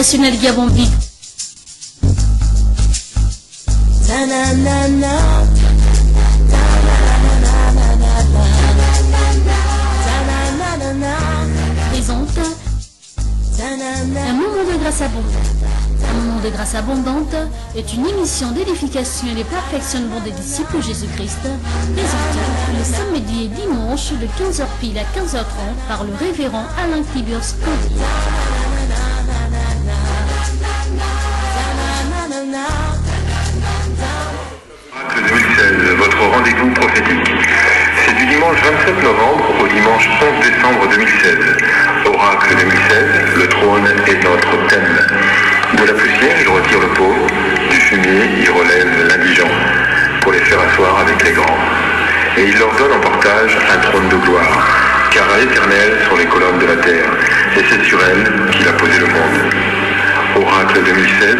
international Gabon Beat. Présente un moment de grâce abondante. Un moment de grâce abondante est une émission d'édification et de perfectionnement des disciples de Jésus-Christ, présentée le samedi et dimanche de 15h pile à 15h30 par le révérend Alain Tiburce. Oracle 2016, votre rendez-vous prophétique. C'est du dimanche 27 novembre au dimanche 11 décembre 2016. Oracle 2016, le trône est notre thème. De la poussière, il retire le pauvre, du fumier, il relève l'indigent, pour les faire asseoir avec les grands. Et il leur donne en partage un trône de gloire, car à l'éternel sont les colonnes de la terre, et c'est sur elles qu'il a posé le monde. Oracle 2016,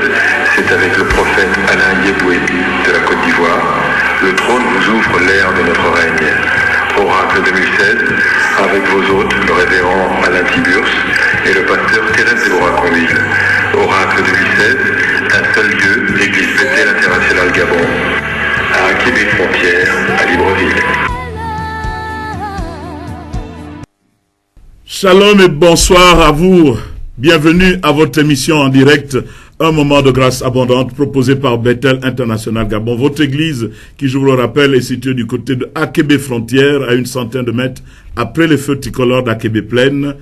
c'est avec le prophète Alain Yeboué de la Côte d'Ivoire. Le trône vous ouvre l'ère de notre règne. Oracle 2016, avec vos hôtes, le révérend Alain Tiburce et le pasteur Thérèse Déborah-Conville. Oracle 2016, un seul lieu, Église Bethel International Gabon, à Québec Frontière, à Libreville. Shalom et bonsoir à vous. Bienvenue à votre émission en direct, un moment de grâce abondante proposé par Bethel International Gabon. Votre église, qui je vous le rappelle, est située du côté de Akébé Frontière, à une centaine de mètres après les feux tricolores d'Akébé Plaine.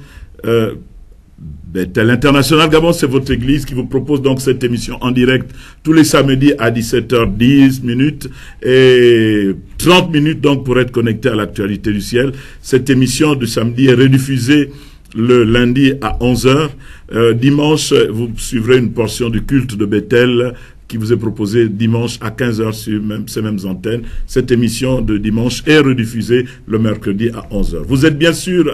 Bethel International Gabon, c'est votre église qui vous propose donc cette émission en direct tous les samedis à 17h10 et 30 minutes donc pour être connecté à l'actualité du ciel. Cette émission du samedi est rediffusée le lundi à 11h. Dimanche, vous suivrez une portion du culte de Bethel qui vous est proposée dimanche à 15h sur ces mêmes antennes. Cette émission de dimanche est rediffusée le mercredi à 11h. Vous êtes bien sûr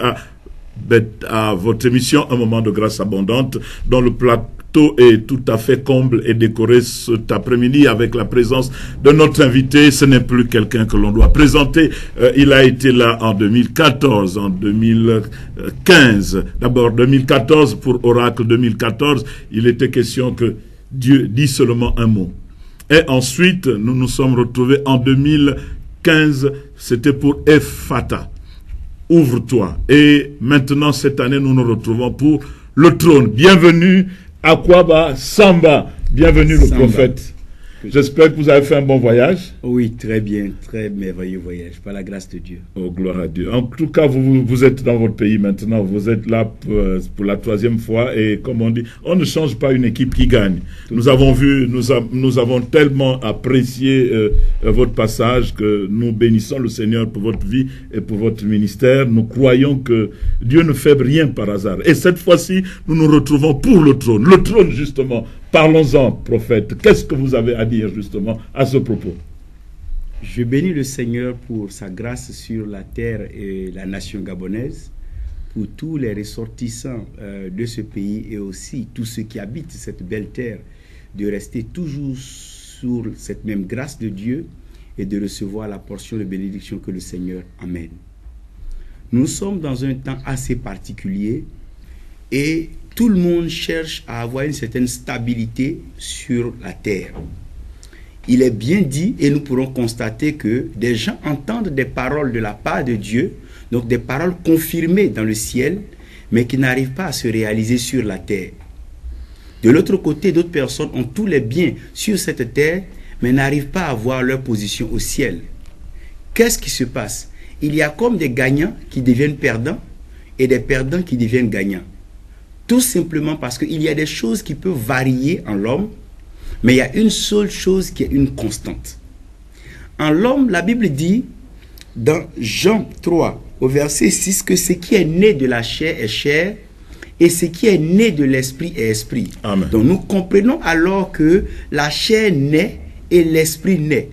à votre émission Un moment de grâce abondante, dont le plateau est tout à fait comble et décoré cet après-midi avec la présence de notre invité. Ce n'est plus quelqu'un que l'on doit présenter. Il a été là en 2014, en 2015. D'abord 2014 pour Oracle 2014. Il était question que Dieu dit seulement un mot. Et ensuite, nous nous sommes retrouvés en 2015. C'était pour Ephata. Ouvre-toi. Et maintenant, cette année, nous nous retrouvons pour le trône. Bienvenue, Akwaba Samba. Bienvenue, le prophète. J'espère que vous avez fait un bon voyage. Oui, très bien, très merveilleux voyage, par la grâce de Dieu. Oh, gloire à Dieu. En tout cas, vous êtes dans votre pays maintenant, vous êtes là pour la troisième fois et comme on dit, on ne change pas une équipe qui gagne. Nous avons tellement apprécié votre passage que nous bénissons le Seigneur pour votre vie et pour votre ministère. Nous croyons que Dieu ne fait rien par hasard. Et cette fois-ci, nous nous retrouvons pour le trône. Le trône, justement. Parlons-en, prophète. Qu'est-ce que vous avez à dire, justement, à ce propos? Je bénis le Seigneur pour sa grâce sur la terre et la nation gabonaise, pour tous les ressortissants de ce pays et aussi tous ceux qui habitent cette belle terre, de rester toujours sur cette même grâce de Dieu et de recevoir la portion de bénédiction que le Seigneur amène. Nous sommes dans un temps assez particulier et tout le monde cherche à avoir une certaine stabilité sur la terre. Il est bien dit et nous pourrons constater que des gens entendent des paroles de la part de Dieu, donc des paroles confirmées dans le ciel, mais qui n'arrivent pas à se réaliser sur la terre. De l'autre côté, d'autres personnes ont tous les biens sur cette terre, mais n'arrivent pas à avoir leur position au ciel. Qu'est-ce qui se passe? Il y a comme des gagnants qui deviennent perdants et des perdants qui deviennent gagnants. Tout simplement parce qu'il y a des choses qui peuvent varier en l'homme, mais il y a une seule chose qui est une constante. En l'homme, la Bible dit, dans Jean 3, au verset 6, que ce qui est né de la chair est chair, et ce qui est né de l'esprit est esprit. Amen. Donc nous comprenons alors que la chair naît et l'esprit naît.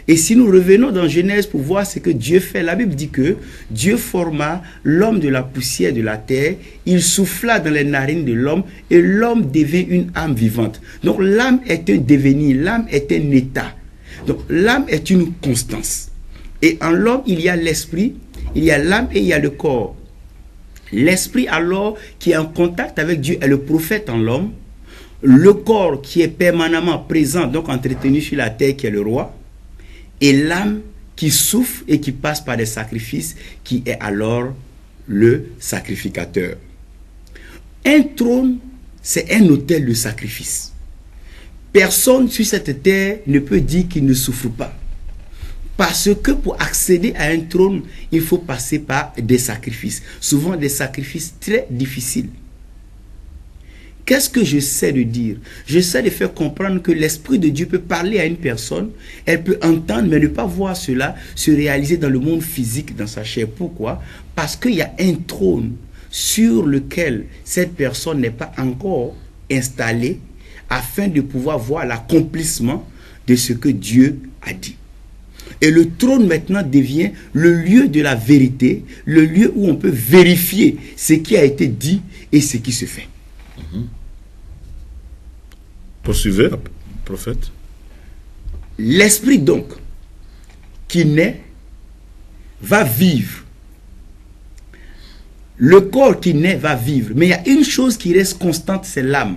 Et si nous revenons dans Genèse pour voir ce que Dieu fait, la Bible dit que Dieu forma l'homme de la poussière de la terre, il souffla dans les narines de l'homme et l'homme devint une âme vivante. Donc l'âme est un devenir, l'âme est un état. Donc l'âme est une constance. Et en l'homme, il y a l'esprit, il y a l'âme et il y a le corps. L'esprit alors qui est en contact avec Dieu est le prophète en l'homme. le corps qui est permanemment présent, donc entretenu sur la terre, qui est le roi, et l'âme qui souffre et qui passe par des sacrifices, qui est alors le sacrificateur. Un trône, c'est un autel de sacrifice. Personne sur cette terre ne peut dire qu'il ne souffre pas. Parce que pour accéder à un trône, il faut passer par des sacrifices. Souvent des sacrifices très difficiles. Qu'est-ce que j'essaie de dire? J'essaie de faire comprendre que l'Esprit de Dieu peut parler à une personne, elle peut entendre, mais ne pas voir cela se réaliser dans le monde physique, dans sa chair. Pourquoi? Parce qu'il y a un trône sur lequel cette personne n'est pas encore installée, afin de pouvoir voir l'accomplissement de ce que Dieu a dit. Et le trône maintenant devient le lieu de la vérité, le lieu où on peut vérifier ce qui a été dit et ce qui se fait. Poursuivez, prophète. L'esprit donc qui naît va vivre. Le corps qui naît va vivre. Mais il y a une chose qui reste constante, c'est l'âme.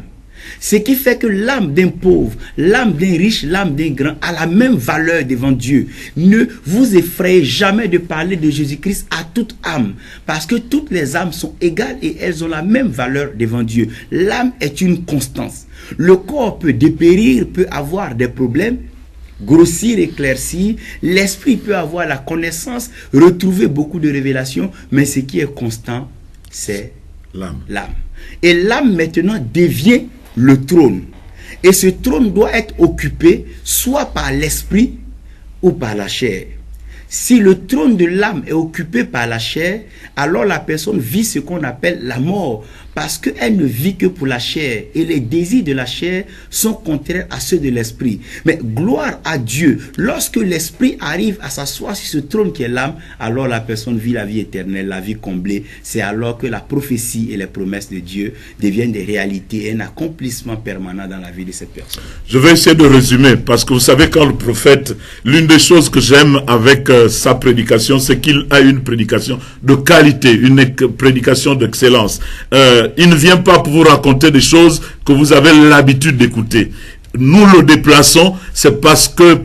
Ce qui fait que l'âme d'un pauvre, l'âme d'un riche, l'âme d'un grand a la même valeur devant Dieu. Ne vous effrayez jamais de parler de Jésus-Christ à toute âme, parce que toutes les âmes sont égales et elles ont la même valeur devant Dieu. L'âme est une constance. Le corps peut dépérir, peut avoir des problèmes, grossir, éclaircir. L'esprit peut avoir la connaissance, retrouver beaucoup de révélations, mais ce qui est constant, c'est l'âme. Et l'âme maintenant devient le trône. Et ce trône doit être occupé soit par l'esprit ou par la chair. Si le trône de l'âme est occupé par la chair, alors la personne vit ce qu'on appelle la mort, parce qu'elle ne vit que pour la chair, et les désirs de la chair sont contraires à ceux de l'esprit. Mais gloire à Dieu, lorsque l'esprit arrive à s'asseoir sur ce trône qui est l'âme, alors la personne vit la vie éternelle, la vie comblée. C'est alors que la prophétie et les promesses de Dieu deviennent des réalités et un accomplissement permanent dans la vie de cette personne. Je vais essayer de résumer, parce que vous savez, quand le prophète, l'une des choses que j'aime avec sa prédication, c'est qu'il a une prédication de qualité, une prédication d'excellence. Il ne vient pas pour vous raconter des choses que vous avez l'habitude d'écouter. Nous le déplaçons, c'est parce que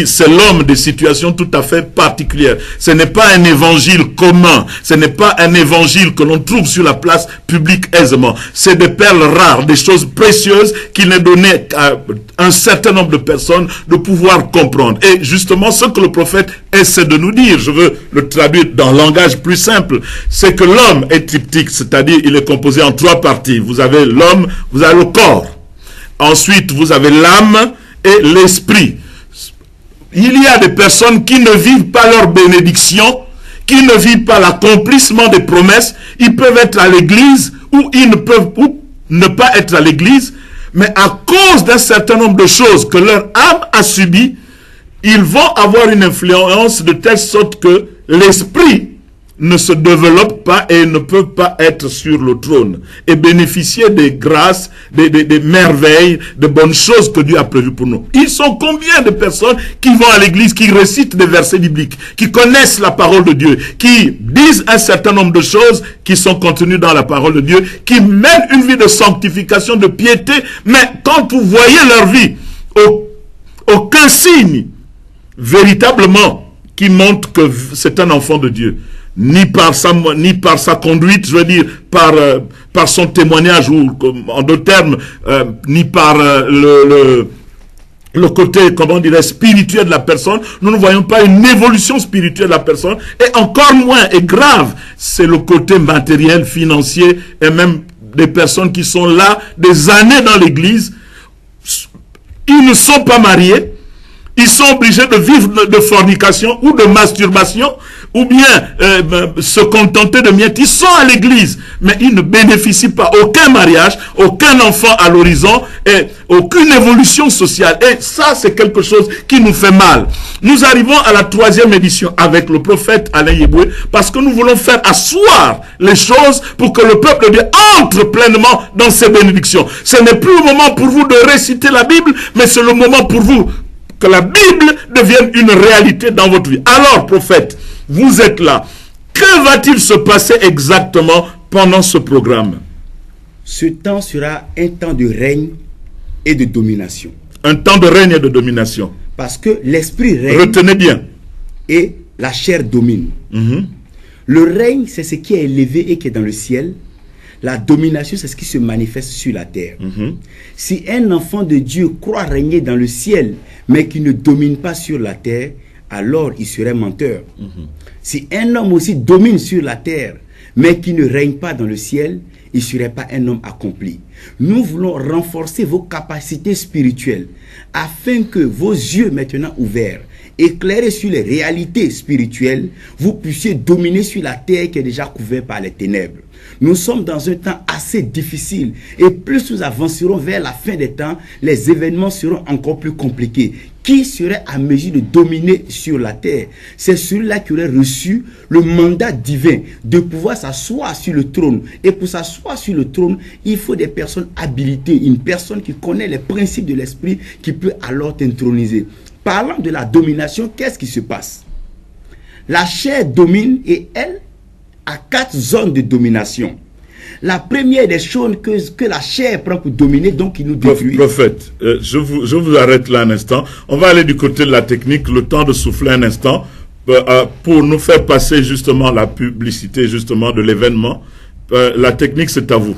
c'est l'homme de situations tout à fait particulières. Ce n'est pas un évangile commun. Ce n'est pas un évangile que l'on trouve sur la place publique aisément. C'est des perles rares, des choses précieuses qu'il est donné à un certain nombre de personnes de pouvoir comprendre. Et justement, ce que le prophète essaie de nous dire, je veux le traduire dans un langage plus simple, c'est que l'homme est triptyque, c'est-à-dire il est composé en 3 parties. Vous avez l'homme, vous avez le corps. Ensuite, vous avez l'âme et l'esprit. Il y a des personnes qui ne vivent pas leur bénédiction, qui ne vivent pas l'accomplissement des promesses. Ils peuvent être à l'église ou ils ne peuvent ne pas être à l'église, mais à cause d'un certain nombre de choses que leur âme a subies, ils vont avoir une influence de telle sorte que l'esprit ne se développe pas et ne peut pas être sur le trône et bénéficier des grâces, des merveilles, des bonnes choses que Dieu a prévues pour nous. Ils sont combien de personnes qui vont à l'église, qui récitent des versets bibliques, qui connaissent la parole de Dieu, qui disent un certain nombre de choses qui sont contenues dans la parole de Dieu, qui mènent une vie de sanctification, de piété, mais quand vous voyez leur vie, aucun signe véritablement qui montre que c'est un enfant de Dieu. Ni par sa conduite, je veux dire, par son témoignage, ou en d'autres termes, ni par le côté, comment dirais, spirituel de la personne. Nous ne voyons pas une évolution spirituelle de la personne. Et encore moins, et grave, c'est le côté matériel, financier, et même des personnes qui sont là des années dans l'église. Ils ne sont pas mariés. Ils sont obligés de vivre de fornication ou de masturbation, ou bien se contenter de miettes. Ils sont à l'église, mais ils ne bénéficient pas aucun mariage, aucun enfant à l'horizon, et aucune évolution sociale. Et ça, c'est quelque chose qui nous fait mal. Nous arrivons à la 3e édition avec le prophète Alain Yeboué, parce que nous voulons faire asseoir les choses pour que le peuple de Dieu entre pleinement dans ses bénédictions. Ce n'est plus le moment pour vous de réciter la Bible, mais c'est le moment pour vous que la Bible devienne une réalité dans votre vie. Alors, prophète, vous êtes là. Que va-t-il se passer exactement pendant ce programme? Ce temps sera un temps de règne et de domination. Un temps de règne et de domination. Parce que l'esprit règne. Retenez bien. Et la chair domine. Le règne, c'est ce qui est élevé et qui est dans le ciel. La domination, c'est ce qui se manifeste sur la terre. Si un enfant de Dieu croit régner dans le ciel, mais qui ne domine pas sur la terre, alors il serait menteur. Si un homme aussi domine sur la terre, mais qui ne règne pas dans le ciel, il ne serait pas un homme accompli. Nous voulons renforcer vos capacités spirituelles afin que vos yeux maintenant ouverts, éclairés sur les réalités spirituelles, vous puissiez dominer sur la terre qui est déjà couverte par les ténèbres. Nous sommes dans un temps assez difficile et plus nous avancerons vers la fin des temps, les événements seront encore plus compliqués. Qui serait à mesure de dominer sur la terre? C'est celui-là qui aurait reçu le mandat divin de pouvoir s'asseoir sur le trône. Et pour s'asseoir sur le trône, il faut des personnes habilitées, une personne qui connaît les principes de l'esprit qui peut alors t'introniser. Parlant de la domination, qu'est-ce qui se passe? La chair domine et elle a 4 zones de domination. La première des choses que la chair prend pour dominer, donc il nous détruit. Prophète, je vous arrête là un instant. On va aller du côté de la technique, le temps de souffler un instant, pour nous faire passer justement la publicité justement de l'événement. La technique, c'est à vous.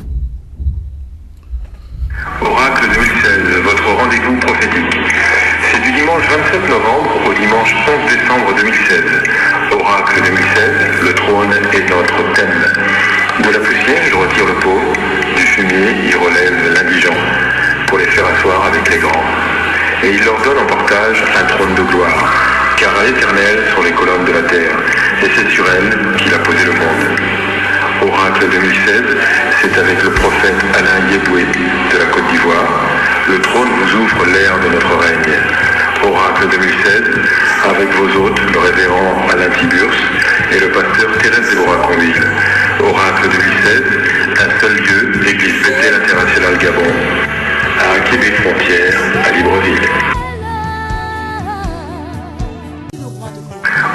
Oracle 2016, votre rendez-vous prophétique. C'est du dimanche 27 novembre au dimanche 11 décembre 2016. Oracle 2016, le trône est notre thème. De la poussière, il retire le pauvre, du fumier, il relève l'indigent, pour les faire asseoir avec les grands. Et il leur donne en partage un trône de gloire, car à l'éternel sur les colonnes de la terre, et c'est sur elle qu'il a posé le monde. Oracle 2016, c'est avec le prophète Alain Yeboué de la Côte d'Ivoire. Le trône vous ouvre l'ère de notre règne. Oracle 2016, avec vos hôtes, le révérend Alain Tiburce et le pasteur Thérèse Déborah-Conville. Oracle 2016, un seul lieu, l'église Bethel International Gabon, à Québec Frontière, à Libreville.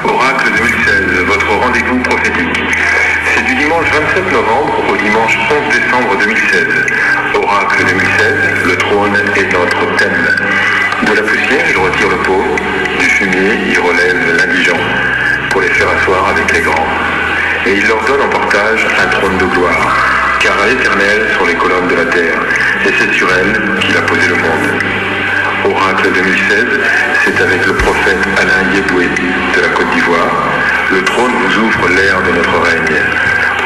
Oracle 2016, votre rendez-vous prophétique. C'est du dimanche 27 novembre au dimanche 11 décembre 2016. Oracle 2016, le trône est notre thème. De la poussière, il retire le pauvre, du fumier, il relève l'indigent, pour les faire asseoir avec les grands. Et il leur donne en partage un trône de gloire, car à l'éternel sur les colonnes de la terre, et c'est sur elle qu'il a posé le monde. Oracle 2016, c'est avec le prophète Alain Yeboué de la Côte d'Ivoire. Le trône vous ouvre l'ère de notre règne.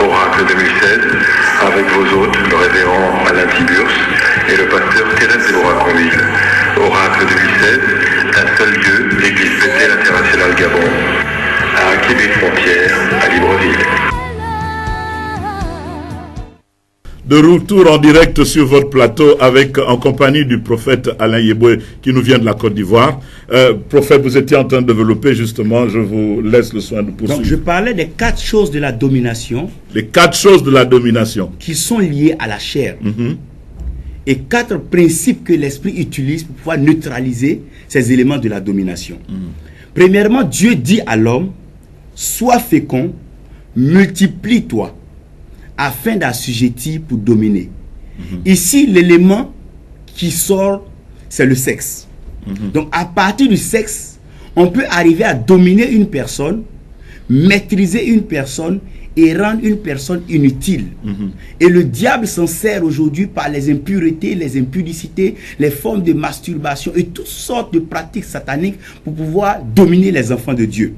Oracle 2016, avec vos hôtes, le révérend Alain Tiburce et le pasteur Thérèse Déborah-Conville. Oracle 2016, un seul lieu, l'église Bethel International Gabon, à Québec Frontière, à Libreville. De retour en direct sur votre plateau en compagnie du prophète Alain Yeboué qui nous vient de la Côte d'Ivoire. Prophète, vous étiez en train de développer justement, je vous laisse le soin de poursuivre. Donc je parlais des 4 choses de la domination. Les 4 choses de la domination. Qui sont liées à la chair. Et 4 principes que l'esprit utilise pour pouvoir neutraliser ces éléments de la domination. Premièrement, Dieu dit à l'homme, sois fécond, multiplie-toi, afin d'assujettir pour dominer. Ici, l'élément qui sort, c'est le sexe. Donc, à partir du sexe, on peut arriver à dominer une personne, maîtriser une personne et rendre une personne inutile. Et le diable s'en sert aujourd'hui par les impuretés, les impudicités, les formes de masturbation et toutes sortes de pratiques sataniques pour pouvoir dominer les enfants de Dieu.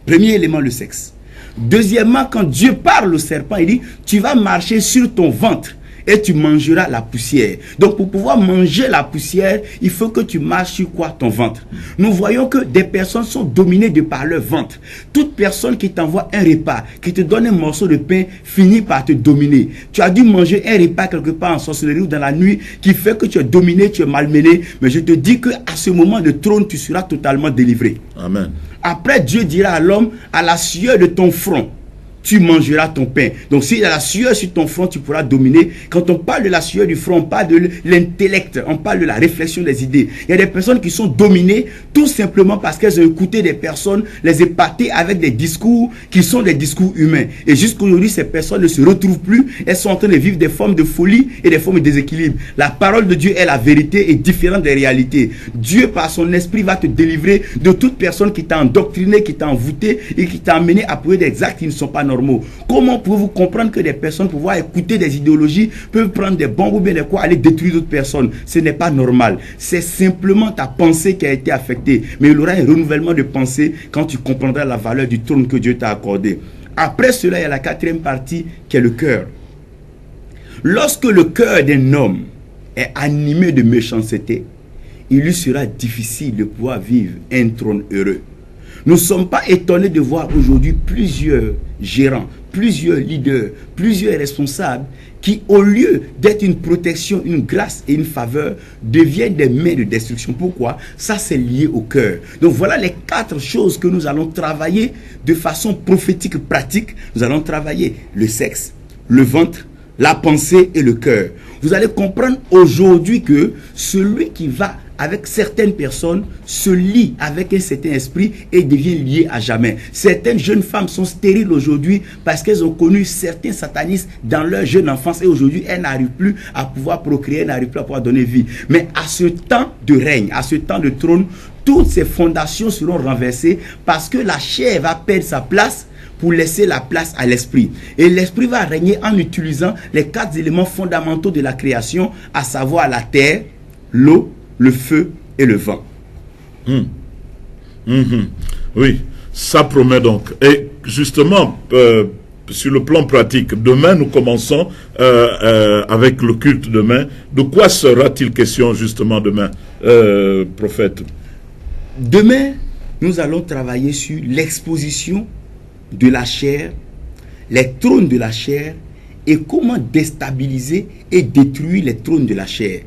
Premier élément, le sexe. Deuxièmement, quand Dieu parle au serpent, il dit, tu vas marcher sur ton ventre et tu mangeras la poussière. Donc pour pouvoir manger la poussière, il faut que tu marches sur quoi? Ton ventre. Nous voyons que des personnes sont dominées de par leur ventre. Toute personne qui t'envoie un repas, qui te donne un morceau de pain, finit par te dominer. Tu as dû manger un repas quelque part en sorcellerie ou dans la nuit qui fait que tu es dominé, tu es malmené. Mais je te dis qu'à ce moment de trône, tu seras totalement délivré. Amen. Après, Dieu dira à l'homme, à la sueur de ton front, tu mangeras ton pain. Donc s'il y a la sueur sur ton front, tu pourras dominer. Quand on parle de la sueur du front, on parle de l'intellect, on parle de la réflexion des idées. Il y a des personnes qui sont dominées tout simplement parce qu'elles ont écouté des personnes les épater avec des discours qui sont des discours humains. Et jusqu'aujourd'hui, ces personnes ne se retrouvent plus. Elles sont en train de vivre des formes de folie et des formes de déséquilibre. La parole de Dieu est la vérité et différente des réalités. Dieu, par son esprit, va te délivrer de toute personne qui t'a endoctriné, qui t'a envoûté et qui t'a amené à poser des actes qui ne sont pas normaux. Comment pouvez-vous comprendre que des personnes pouvoir écouter des idéologies peuvent prendre des bombes ou bien des quoi aller détruire d'autres personnes? Ce n'est pas normal. C'est simplement ta pensée qui a été affectée. Mais il y aura un renouvellement de pensée quand tu comprendras la valeur du trône que Dieu t'a accordé. Après cela, il y a la quatrième partie qui est le cœur. Lorsque le cœur d'un homme est animé de méchanceté, il lui sera difficile de pouvoir vivre un trône heureux. Nous ne sommes pas étonnés de voir aujourd'hui plusieurs gérants, plusieurs leaders, plusieurs responsables qui, au lieu d'être une protection, une grâce et une faveur, deviennent des mains de destruction. Pourquoi? Ça, c'est lié au cœur. Donc voilà les 4 choses que nous allons travailler de façon prophétique pratique. Nous allons travailler le sexe, le ventre, la pensée et le cœur. Vous allez comprendre aujourd'hui que celui qui va avec certaines personnes se lie avec un certain esprit et devient lié à jamais. Certaines jeunes femmes sont stériles aujourd'hui parce qu'elles ont connu certains satanistes dans leur jeune enfance et aujourd'hui elles n'arrivent plus à pouvoir procréer, n'arrivent plus à pouvoir donner vie. Mais à ce temps de règne, à ce temps de trône, toutes ces fondations seront renversées parce que la chair va perdre sa place pour laisser la place à l'esprit. Et l'esprit va régner en utilisant les 4 éléments fondamentaux de la création, à savoir la terre, l'eau, le feu et le vent. Oui, ça promet donc. Et justement, sur le plan pratique, demain nous commençons avec le culte demain. De quoi sera-t-il question justement demain, prophète? Demain, nous allons travailler sur l'exposition de la chair, les trônes de la chair et comment déstabiliser et détruire les trônes de la chair.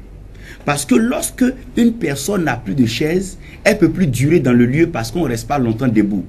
Parce que lorsque une personne n'a plus de chaise, elle ne peut plus durer dans le lieu parce qu'on ne reste pas longtemps debout.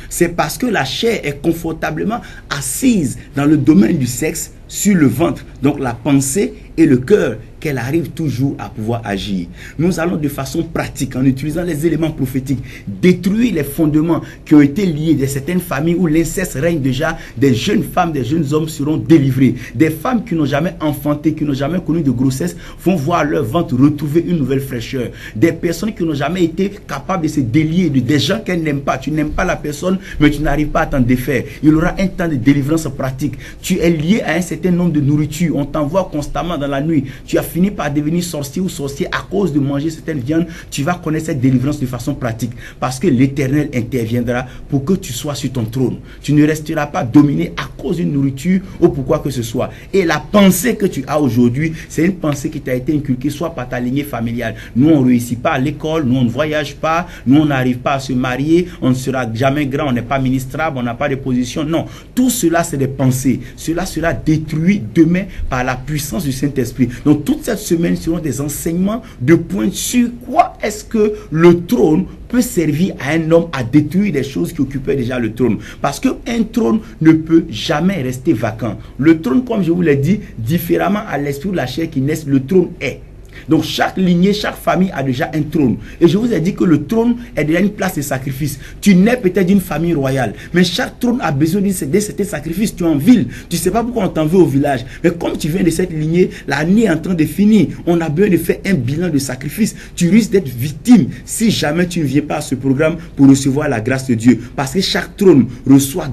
C'est parce que la chair est confortablement assise dans le domaine du sexe, sur le ventre, donc la pensée et le cœur, qu'elle arrive toujours à pouvoir agir. Nous allons de façon pratique, en utilisant les éléments prophétiques, détruire les fondements qui ont été liés de certaines familles où l'inceste règne déjà. Des jeunes femmes, des jeunes hommes seront délivrés. Des femmes qui n'ont jamais enfanté, qui n'ont jamais connu de grossesse, vont voir leur ventre retrouver une nouvelle fraîcheur. Des personnes qui n'ont jamais été capables de se délier de des gens qu'elles n'aiment pas. Tu n'aimes pas la personne, mais tu n'arrives pas à t'en défaire. Il y aura un temps de délivrance pratique. Tu es lié à un certain nombre de nourriture. On t'envoie constamment dans la nuit. Tu as fini par devenir sorcier ou sorcier à cause de manger certaines viandes. Tu vas connaître cette délivrance de façon pratique parce que l'Éternel interviendra pour que tu sois sur ton trône. Tu ne resteras pas dominé à cause d'une nourriture ou pourquoi que ce soit. Et la pensée que tu as aujourd'hui, c'est une pensée qui t'a été inculquée soit par ta lignée familiale. Nous, on ne réussit pas à l'école, nous, on ne voyage pas, nous, on n'arrive pas à se marier, on ne sera jamais grand, on n'est pas ministrable, on n'a pas de position. Non, tout cela, c'est des pensées. Cela sera détruit demain par la puissance du Saint-Esprit. Donc, toute cette semaine seront des enseignements de pointe sur quoi est-ce que le trône peut servir à un homme à détruire des choses qui occupaient déjà le trône. Parce qu'un trône ne peut jamais rester vacant. Le trône, comme je vous l'ai dit, différemment à l'esprit ou la chair qui naissent, le trône est. Donc chaque lignée, chaque famille a déjà un trône. Et je vous ai dit que le trône est déjà une place de sacrifice. Tu nais peut-être d'une famille royale, mais chaque trône a besoin d'un certain sacrifice. Tu es en ville, tu ne sais pas pourquoi on t'en veut au village. Mais comme tu viens de cette lignée, l'année est en train de finir. On a besoin de faire un bilan de sacrifice. Tu risques d'être victime si jamais tu ne viens pas à ce programme pour recevoir la grâce de Dieu. Parce que chaque trône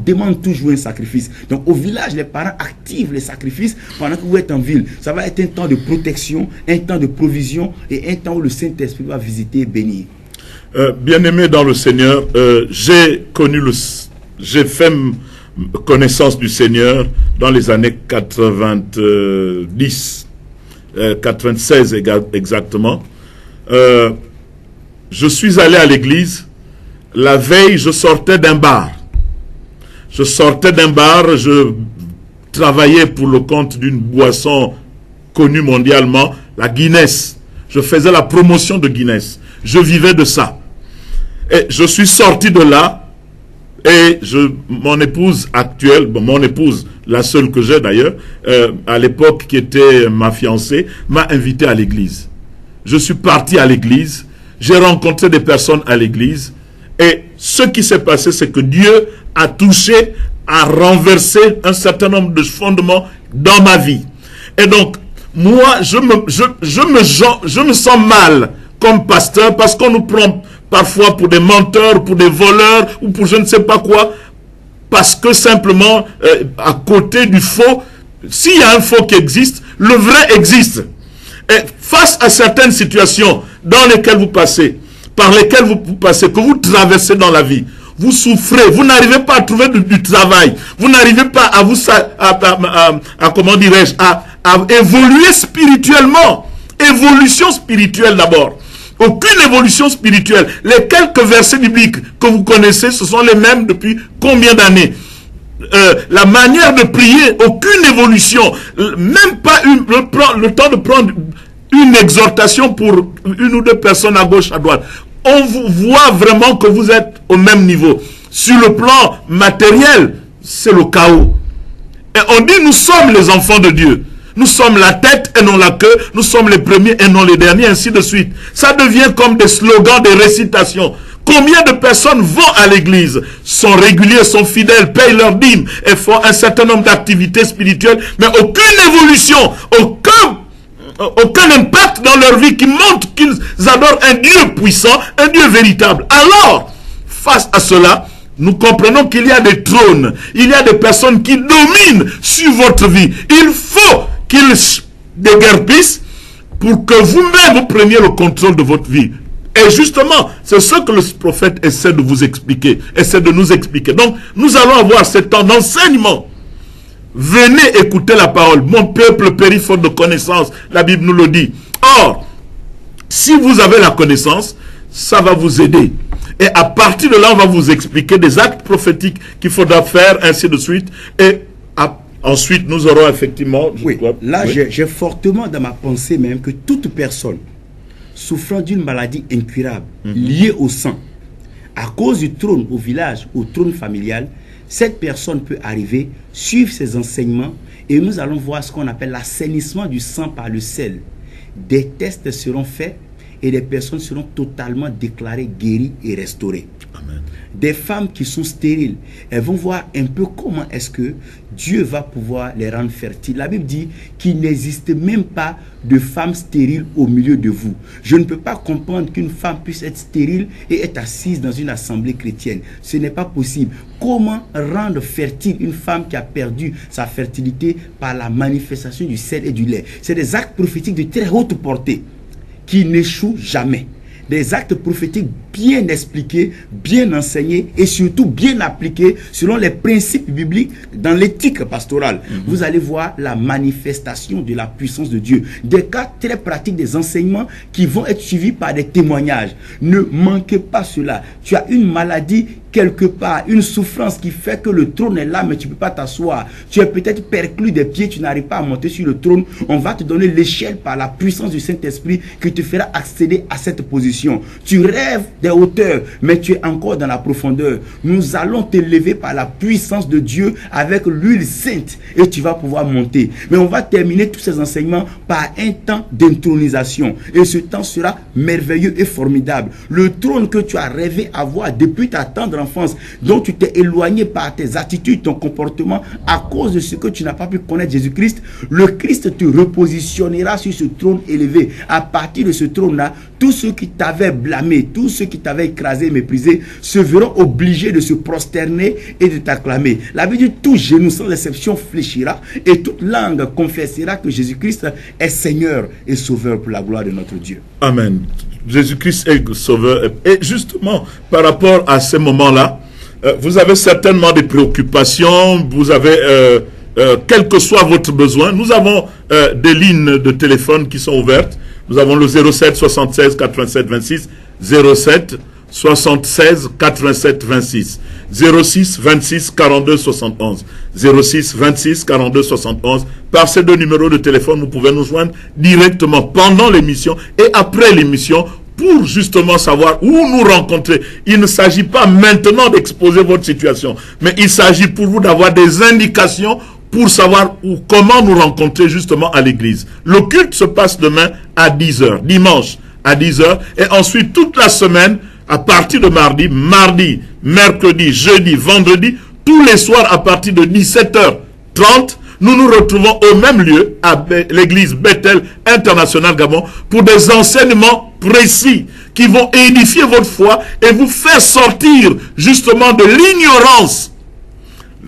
demande toujours un sacrifice. Donc au village, les parents activent les sacrifices pendant que vous êtes en ville. Ça va être un temps de protection, un temps de provision et un temps où le Saint-Esprit va visiter et bénir. Bien-aimé dans le Seigneur, j'ai fait connaissance du Seigneur dans les années 96 exactement. Je suis allé à l'église. La veille, je sortais d'un bar. Je travaillais pour le compte d'une boisson connue mondialement, la Guinness. Je faisais la promotion de Guinness. Je vivais de ça. Et je suis sorti de là. Et mon épouse actuelle, mon épouse, la seule que j'ai d'ailleurs, à l'époque qui était ma fiancée, m'a invité à l'église. Je suis parti à l'église, j'ai rencontré des personnes à l'église, et ce qui s'est passé, c'est que Dieu a touché, a renversé un certain nombre de fondements dans ma vie. Et donc, moi, je me sens mal comme pasteur parce qu'on nous prend parfois pour des menteurs, pour des voleurs ou pour je ne sais pas quoi, parce que simplement, à côté du faux, s'il y a un faux qui existe, le vrai existe. Et face à certaines situations dans lesquelles vous passez, par lesquelles vous passez, que vous traversez dans la vie, vous souffrez, vous n'arrivez pas à trouver du travail, vous n'arrivez pas à comment dirais-je, à évoluer spirituellement. Évolution spirituelle d'abord. Aucune évolution spirituelle. Les quelques versets bibliques que vous connaissez, ce sont les mêmes depuis combien d'années? La manière de prier, aucune évolution. Même pas le temps de prendre une exhortation pour une ou deux personnes à gauche, à droite. On vous voit vraiment que vous êtes au même niveau. Sur le plan matériel, c'est le chaos. Et on dit nous sommes les enfants de Dieu. Nous sommes la tête et non la queue. Nous sommes les premiers et non les derniers, ainsi de suite. Ça devient comme des slogans, des récitations. Combien de personnes vont à l'église, sont réguliers, sont fidèles, payent leurs dîmes et font un certain nombre d'activités spirituelles, mais aucune évolution, aucun impact dans leur vie qui montre qu'ils adorent un Dieu puissant, un Dieu véritable. Alors, face à cela, nous comprenons qu'il y a des trônes, il y a des personnes qui dominent sur votre vie. Il faut qu'ils déguerpissent pour que vous-même vous preniez le contrôle de votre vie. Et justement, c'est ce que le prophète essaie de vous expliquer, essaie de nous expliquer. Donc, nous allons avoir ce temps d'enseignement. Venez écouter la parole. Mon peuple périt faute de connaissance. La Bible nous le dit. Or, si vous avez la connaissance, ça va vous aider. Et à partir de là, on va vous expliquer des actes prophétiques qu'il faudra faire, ainsi de suite. Et ensuite, nous aurons effectivement... Oui, là, j'ai fortement dans ma pensée même que toute personne souffrant d'une maladie incurable, liée au sang, à cause du trône au village, au trône familial, cette personne peut arriver, suivre ses enseignements, et nous allons voir ce qu'on appelle l'assainissement du sang par le sel. Des tests seront faits, et les personnes seront totalement déclarées guéries et restaurées. Amen. Des femmes qui sont stériles, elles vont voir un peu comment est-ce que Dieu va pouvoir les rendre fertiles. La Bible dit qu'il n'existe même pas de femmes stériles au milieu de vous. Je ne peux pas comprendre qu'une femme puisse être stérile et être assise dans une assemblée chrétienne. Ce n'est pas possible. Comment rendre fertile une femme qui a perdu sa fertilité par la manifestation du sel et du lait? C'est des actes prophétiques de très haute portée qui n'échouent jamais. Des actes prophétiques bien expliqués, bien enseignés et surtout bien appliqués selon les principes bibliques dans l'éthique pastorale. Vous allez voir la manifestation de la puissance de Dieu. Des cas très pratiques, des enseignements qui vont être suivis par des témoignages. Ne manquez pas cela. Tu as une maladie quelque part, une souffrance qui fait que le trône est là mais tu ne peux pas t'asseoir. Tu es peut-être perclus des pieds, tu n'arrives pas à monter sur le trône. On va te donner l'échelle par la puissance du Saint-Esprit qui te fera accéder à cette position. Tu rêves des hauteurs mais tu es encore dans la profondeur. Nous allons t'élever par la puissance de Dieu avec l'huile sainte et tu vas pouvoir monter. Mais on va terminer tous ces enseignements par un temps d'intronisation et ce temps sera merveilleux et formidable. Le trône que tu as rêvé avoir depuis ta tendre enfance, dont tu t'es éloigné par tes attitudes, ton comportement, à cause de ce que tu n'as pas pu connaître Jésus-Christ, le Christ te repositionnera sur ce trône élevé. À partir de ce trône-là, tous ceux qui t'avaient blâmé, tous ceux qui t'avaient écrasé, méprisé, se verront obligés de se prosterner et de t'acclamer. La Bible dit, tout genou sans exception fléchira et toute langue confessera que Jésus-Christ est Seigneur et Sauveur pour la gloire de notre Dieu. Amen. Jésus-Christ est Sauveur. Et justement, par rapport à ces moments-là, vous avez certainement des préoccupations, vous avez, quel que soit votre besoin, nous avons des lignes de téléphone qui sont ouvertes. Nous avons le 07 76 87 26, 07 76 87 26, 06 26 42 71, 06 26 42 71. Par ces deux numéros de téléphone, vous pouvez nous joindre directement pendant l'émission et après l'émission pour justement savoir où nous rencontrer. Il ne s'agit pas maintenant d'exposer votre situation, mais il s'agit pour vous d'avoir des indications pour savoir comment nous rencontrer justement à l'église. Le culte se passe demain à 10h, dimanche à 10h, et ensuite toute la semaine, à partir de mardi, mercredi, jeudi, vendredi, tous les soirs à partir de 17h30, nous nous retrouvons au même lieu, à l'église Bethel International Gabon, pour des enseignements précis qui vont édifier votre foi et vous faire sortir justement de l'ignorance.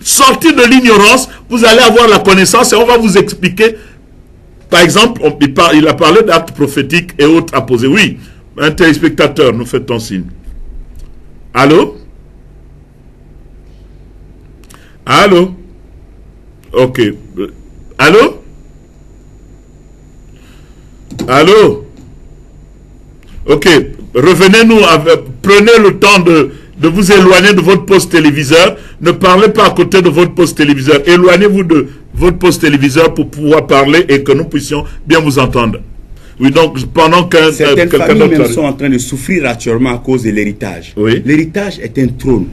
Sortir de l'ignorance, vous allez avoir la connaissance et on va vous expliquer. Par exemple, il a parlé d'actes prophétiques et autres à poser. Oui, un téléspectateur, nous fait ton signe. Allô? Allô? Ok. Allô? Allô? Ok. Revenez-nous, prenez le temps de vous éloigner de votre poste téléviseur. Ne parlez pas à côté de votre poste téléviseur. Éloignez-vous de votre poste téléviseur pour pouvoir parler et que nous puissions bien vous entendre. Oui, donc pendant que certaines familles même sont en train de souffrir actuellement à cause de l'héritage. Oui. L'héritage est un trône.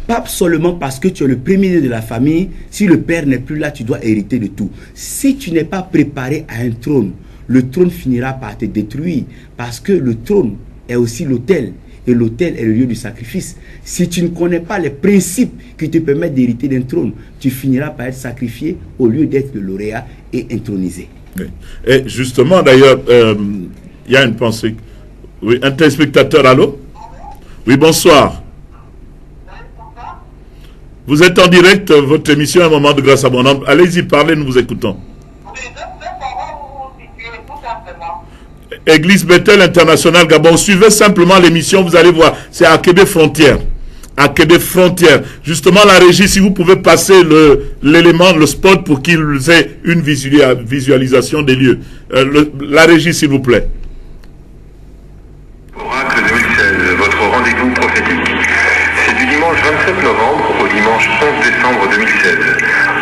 Pas seulement parce que tu es le premier de la famille, si le père n'est plus là, tu dois hériter de tout. Si tu n'es pas préparé à un trône, le trône finira par te détruire. Parce que le trône est aussi l'autel. Et l'autel est le lieu du sacrifice. Si tu ne connais pas les principes qui te permettent d'hériter d'un trône, tu finiras par être sacrifié au lieu d'être le lauréat et intronisé. Oui. Et justement, d'ailleurs, il y a une pensée. Oui, un téléspectateur, allô? Oui, bonsoir. Vous êtes en direct, votre émission Un moment de grâce abondante. Allez-y, parlez, nous vous écoutons. Église Bethel International Gabon. Suivez simplement l'émission, vous allez voir. C'est à Québec Frontière. À Québec Frontière. Justement, la régie, si vous pouvez passer l'élément, le spot pour qu'il ait une visualisation des lieux. La régie, s'il vous plaît. Oracle 2016, votre rendez-vous prophétique. C'est du dimanche 27 novembre au dimanche 11 décembre 2016.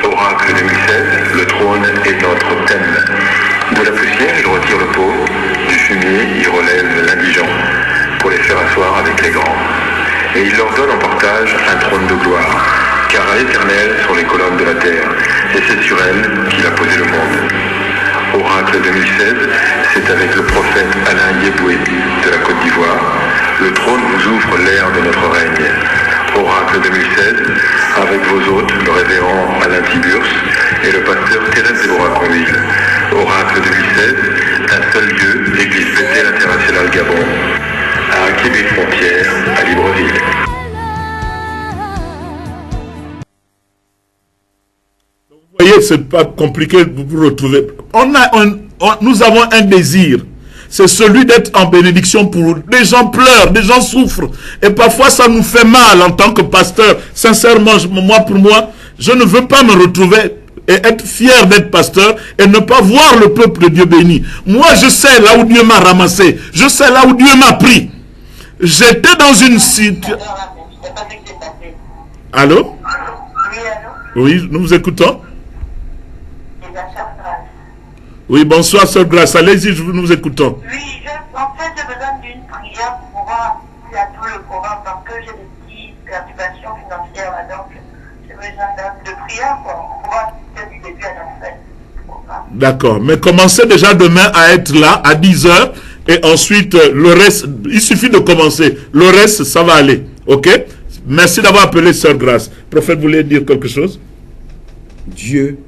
Oracle 2016, le trône est notre thème. De la poussière, il retire le pauvre. Du fumier, il relève l'indigent pour les faire asseoir avec les grands. Et il leur donne en partage un trône de gloire, car à l'Éternel sont les colonnes de la terre, et c'est sur elles qu'il a posé le monde. Oracle 2016, c'est avec le prophète Alain Yeboué de la Côte d'Ivoire. Le trône vous ouvre l'ère de notre règne. Oracle 2016, avec vos hôtes, le révérend Alain Tiburce et le pasteur Thérèse Déborah-Conville. Oracle 2016, un seul lieu, l'église Bethel International Gabon, à Québec Frontière, à Libreville. Vous voyez, c'est pas compliqué de vous retrouver. Nous avons un désir. C'est celui d'être en bénédiction pour eux. Des gens pleurent, des gens souffrent. Et parfois, ça nous fait mal en tant que pasteur. Sincèrement, pour moi, je ne veux pas me retrouver et être fier d'être pasteur et ne pas voir le peuple de Dieu béni. Moi, je sais là où Dieu m'a ramassé. Je sais là où Dieu m'a pris. J'étais dans une situation... Allô? Oui, nous vous écoutons. Oui, bonsoir, Sœur Grâce. Allez-y, nous vous écoutons. Oui, en fait, j'ai besoin d'une prière pour pouvoir assister à tout le programme parce que j'ai des petites perturbations financières là, donc j'ai besoin de prière pour pouvoir assister du début à la fin du programme. D'accord, mais commencez déjà demain à être là à 10h et ensuite le reste, il suffit de commencer. Le reste, ça va aller. Ok? Merci d'avoir appelé Sœur Grâce. Prophète, vous voulez dire quelque chose? Dieu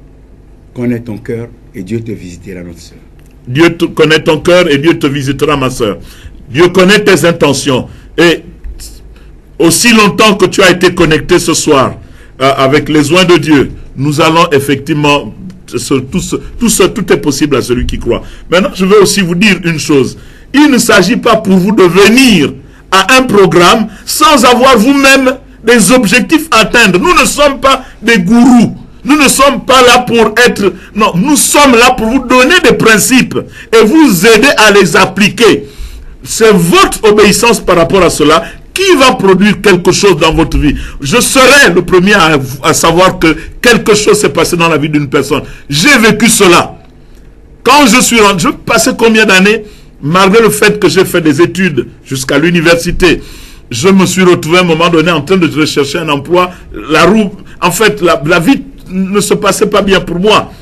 connaît ton cœur et Dieu te visitera, notre soeur. Dieu connaît ton cœur et Dieu te visitera, ma soeur. Dieu connaît tes intentions. Et aussi longtemps que tu as été connecté ce soir avec les oins de Dieu, nous allons effectivement, tout est possible à celui qui croit. Maintenant, je veux aussi vous dire une chose. Il ne s'agit pas pour vous de venir à un programme sans avoir vous-même des objectifs à atteindre. Nous ne sommes pas des gourous. Nous ne sommes pas là pour être... Non, nous sommes là pour vous donner des principes et vous aider à les appliquer. C'est votre obéissance par rapport à cela qui va produire quelque chose dans votre vie. Je serai le premier à savoir que quelque chose s'est passé dans la vie d'une personne. J'ai vécu cela. Quand je suis rentré, je passais combien d'années malgré le fait que j'ai fait des études jusqu'à l'université, je me suis retrouvé à un moment donné en train de rechercher un emploi. La vie ne se passait pas bien pour moi.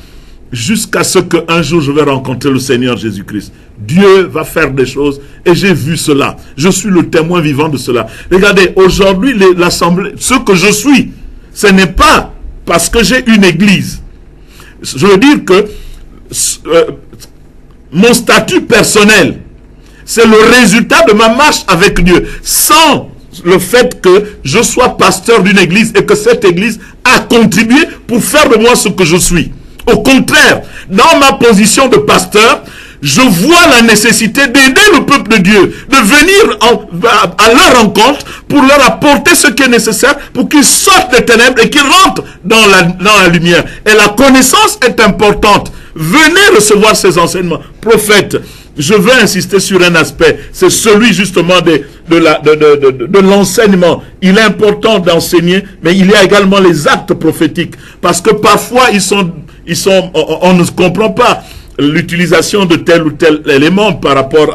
Jusqu'à ce qu'un jour je vais rencontrer le Seigneur Jésus-Christ. Dieu va faire des choses et j'ai vu cela. Je suis le témoin vivant de cela. Regardez, aujourd'hui, l'assemblée, ce que je suis, ce n'est pas parce que j'ai une église. Je veux dire que mon statut personnel, c'est le résultat de ma marche avec Dieu. Sans le fait que je sois pasteur d'une église et que cette église a contribué pour faire de moi ce que je suis. Au contraire, dans ma position de pasteur, je vois la nécessité d'aider le peuple de Dieu, de venir à leur rencontre pour leur apporter ce qui est nécessaire pour qu'ils sortent des ténèbres et qu'ils rentrent dans la lumière. Et la connaissance est importante. Venez recevoir ces enseignements. Prophète, je veux insister sur un aspect, c'est celui justement de l'enseignement. Il est important d'enseigner, mais il y a également les actes prophétiques. Parce que parfois, on ne comprend pas l'utilisation de tel ou tel élément par rapport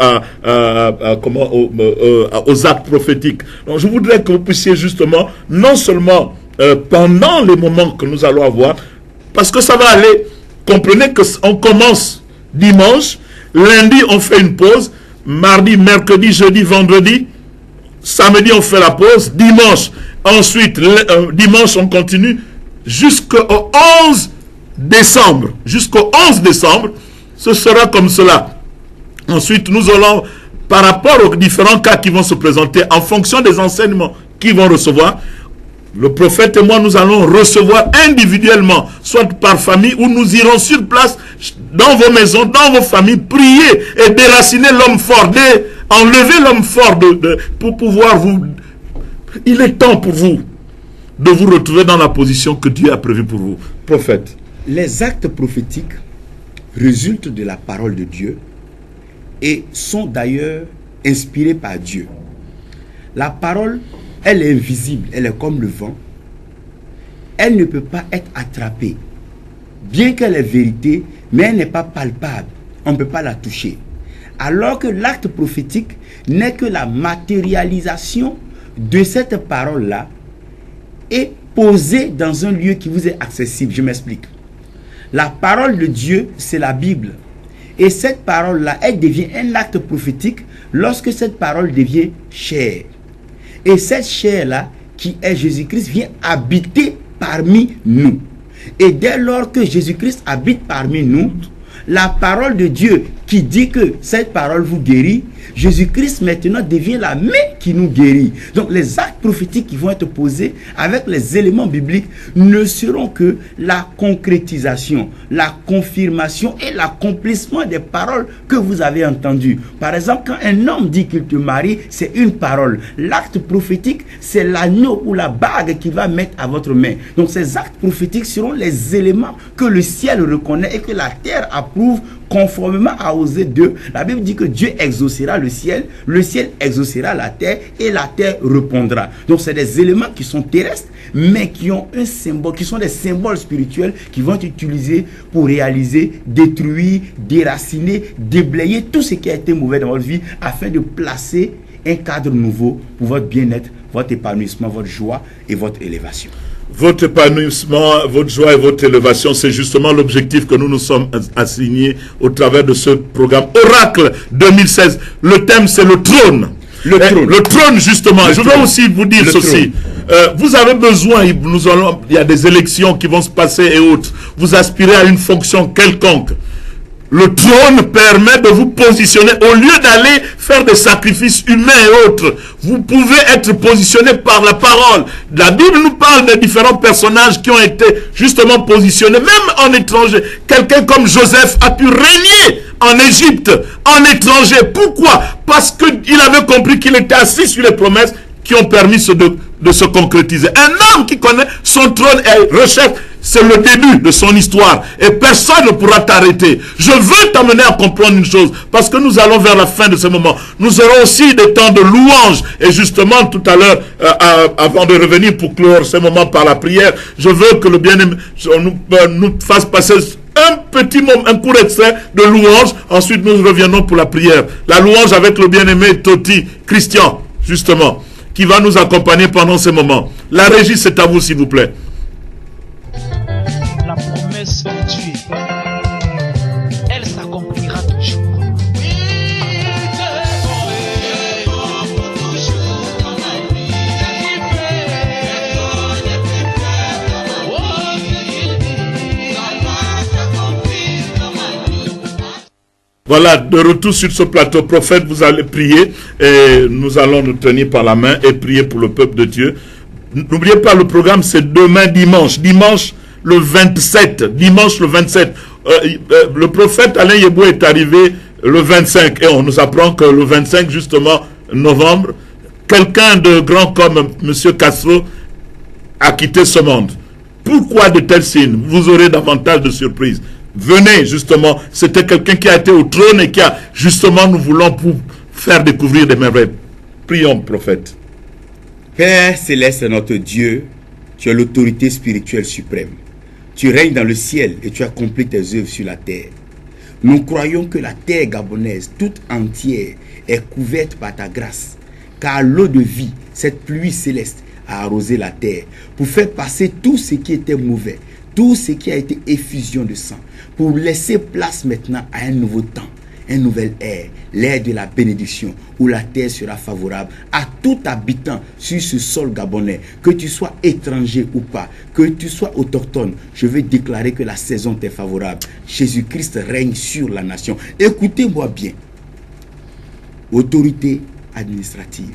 aux actes prophétiques. Donc je voudrais que vous puissiez justement, non seulement pendant les moments que nous allons avoir, parce que ça va aller, comprenez qu'on commence dimanche, lundi on fait une pause, mardi, mercredi, jeudi, vendredi, samedi on fait la pause, dimanche, ensuite dimanche on continue jusqu'au 11 décembre. Jusqu'au 11 décembre, ce sera comme cela. Ensuite, nous allons, par rapport aux différents cas qui vont se présenter, en fonction des enseignements qu'ils vont recevoir, le prophète et moi, nous allons recevoir individuellement, soit par famille, ou nous irons sur place, dans vos maisons, dans vos familles, prier et déraciner l'homme fort, enlever l'homme fort pour pouvoir vous... Il est temps pour vous de vous retrouver dans la position que Dieu a prévue pour vous. Prophète. Les actes prophétiques résultent de la parole de Dieu et sont d'ailleurs inspirés par Dieu. La parole, elle est invisible, elle est comme le vent. Elle ne peut pas être attrapée. Bien qu'elle est vérité, mais elle n'est pas palpable. On ne peut pas la toucher. Alors que l'acte prophétique n'est que la matérialisation de cette parole-là et posée dans un lieu qui vous est accessible. Je m'explique. La parole de Dieu, c'est la Bible. Et cette parole-là, elle devient un acte prophétique lorsque cette parole devient chair. Et cette chair-là, qui est Jésus-Christ, vient habiter parmi nous. Et dès lors que Jésus-Christ habite parmi nous, la parole de Dieu qui dit que cette parole vous guérit, Jésus-Christ maintenant devient la main qui nous guérit. Donc les actes prophétiques qui vont être posés avec les éléments bibliques ne seront que la concrétisation, la confirmation et l'accomplissement des paroles que vous avez entendues. Par exemple, quand un homme dit qu'il te marie, c'est une parole. L'acte prophétique, c'est l'agneau ou la bague qu'il va mettre à votre main. Donc ces actes prophétiques seront les éléments que le ciel reconnaît et que la terre approuve conformément à Osée 2. La Bible dit que Dieu exaucera le ciel exaucera la terre et la terre répondra. Donc c'est des éléments qui sont terrestres mais qui ont un symbole, qui sont des symboles spirituels qui vont être utilisés pour réaliser, détruire, déraciner, déblayer tout ce qui a été mauvais dans votre vie afin de placer un cadre nouveau pour votre bien-être, votre épanouissement, votre joie et votre élévation. Votre épanouissement, votre joie et votre élévation, c'est justement l'objectif que nous nous sommes assignés au travers de ce programme Oracle 2016. Le thème, c'est le trône. Le trône, justement. Je veux aussi vous dire ceci. Vous avez besoin, il y a des élections qui vont se passer et autres. Vous aspirez à une fonction quelconque. Le trône permet de vous positionner. Au lieu d'aller faire des sacrifices humains et autres, vous pouvez être positionné par la parole. La Bible nous parle de différents personnages qui ont été justement positionnés, même en étranger. Quelqu'un comme Joseph a pu régner en Égypte, en étranger. Pourquoi? Parce qu'il avait compris qu'il était assis sur les promesses qui ont permis de se concrétiser. Un homme qui connaît son trône et recherche, c'est le début de son histoire. Et personne ne pourra t'arrêter. Je veux t'amener à comprendre une chose. Parce que nous allons vers la fin de ce moment. Nous aurons aussi des temps de louange. Et justement, tout à l'heure, avant de revenir pour clore ce moment par la prière, je veux que le bien-aimé nous fasse passer Un petit moment, un court extrait de louange. Ensuite, nous reviendrons pour la prière. La louange avec le bien-aimé Toti, Christian, justement, qui va nous accompagner pendant ces moments. La régie, c'est à vous, s'il vous plaît. La promesse de Dieu, elle s'accomplira toujours. Voilà, de retour sur ce plateau, prophète, vous allez prier et nous allons nous tenir par la main et prier pour le peuple de Dieu. N'oubliez pas, le programme c'est demain dimanche, le 27. Le prophète Alain Yeboé est arrivé le 25 et on nous apprend que le 25 justement novembre, quelqu'un de grand comme M. Castro a quitté ce monde. Pourquoi de tels signes? Vous aurez davantage de surprises. Venez, justement, c'était quelqu'un qui a été au trône et qui a, justement, nous voulons pour faire découvrir des merveilles. Prions, prophète. Père céleste, notre Dieu, tu es l'autorité spirituelle suprême. Tu règnes dans le ciel et tu accomplis tes œuvres sur la terre. Nous croyons que la terre gabonaise toute entière est couverte par ta grâce, car l'eau de vie, cette pluie céleste, a arrosé la terre pour faire passer tout ce qui était mauvais, tout ce qui a été effusion de sang, pour laisser place maintenant à un nouveau temps, un nouvel ère, l'ère de la bénédiction, où la terre sera favorable à tout habitant sur ce sol gabonais, que tu sois étranger ou pas, que tu sois autochtone. Je veux déclarer que la saison t'est favorable. Jésus-Christ règne sur la nation. Écoutez-moi bien. Autorité administrative,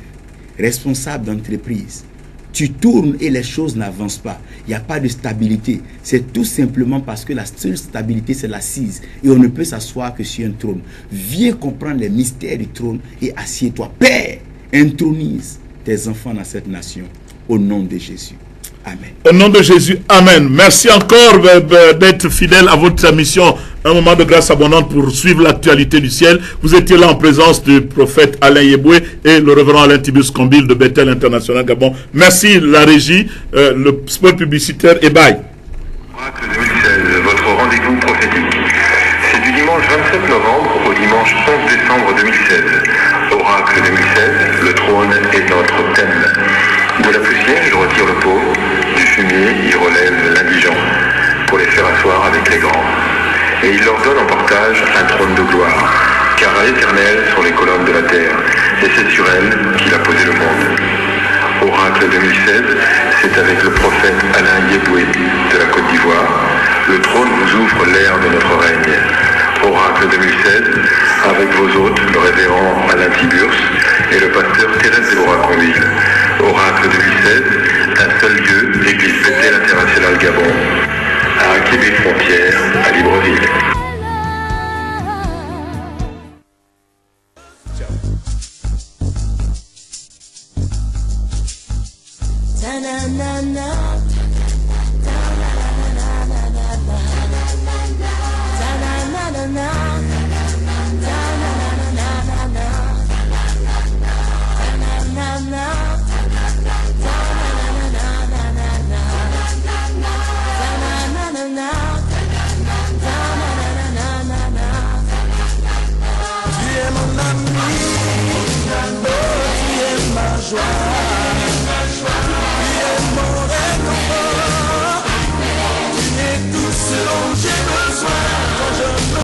responsable d'entreprise, tu tournes et les choses n'avancent pas. Il n'y a pas de stabilité. C'est tout simplement parce que la seule stabilité, c'est l'assise. Et on ne peut s'asseoir que sur un trône. Viens comprendre les mystères du trône et assieds-toi. Père, intronise tes enfants dans cette nation. Au nom de Jésus. Amen. Au nom de Jésus, Amen. Merci encore d'être fidèle à votre mission. Un moment de grâce abondante pour suivre l'actualité du ciel. Vous étiez là en présence du prophète Alain Yeboé et le révérend Alain Tibius Combil de Bethel International Gabon. Merci la régie, le spot publicitaire et bye. Oracle 2016, votre rendez-vous prophétique. C'est du dimanche 27 novembre au dimanche 11 décembre 2016. Oracle 2016, le trône est notre thème. De la poussière, il retire le pauvre. Du fumier, il relève l'indigent. Pour les faire asseoir avec les grands. Et il leur donne en partage un trône de gloire, car à l'éternel sont les colonnes de la terre, et c'est sur elles qu'il a posé le monde. Oracle 2016, c'est avec le prophète Alain Yeboé de la Côte d'Ivoire. Le trône vous ouvre l'ère de notre règne. Oracle 2016, avec vos hôtes, le révérend Alain Tiburce et le pasteur Thérèse Déborah-Conville. Oracle 2016, un seul lieu, l'église Bethel International Gabon, à Québec Frontière, à Libreville. Na na na na.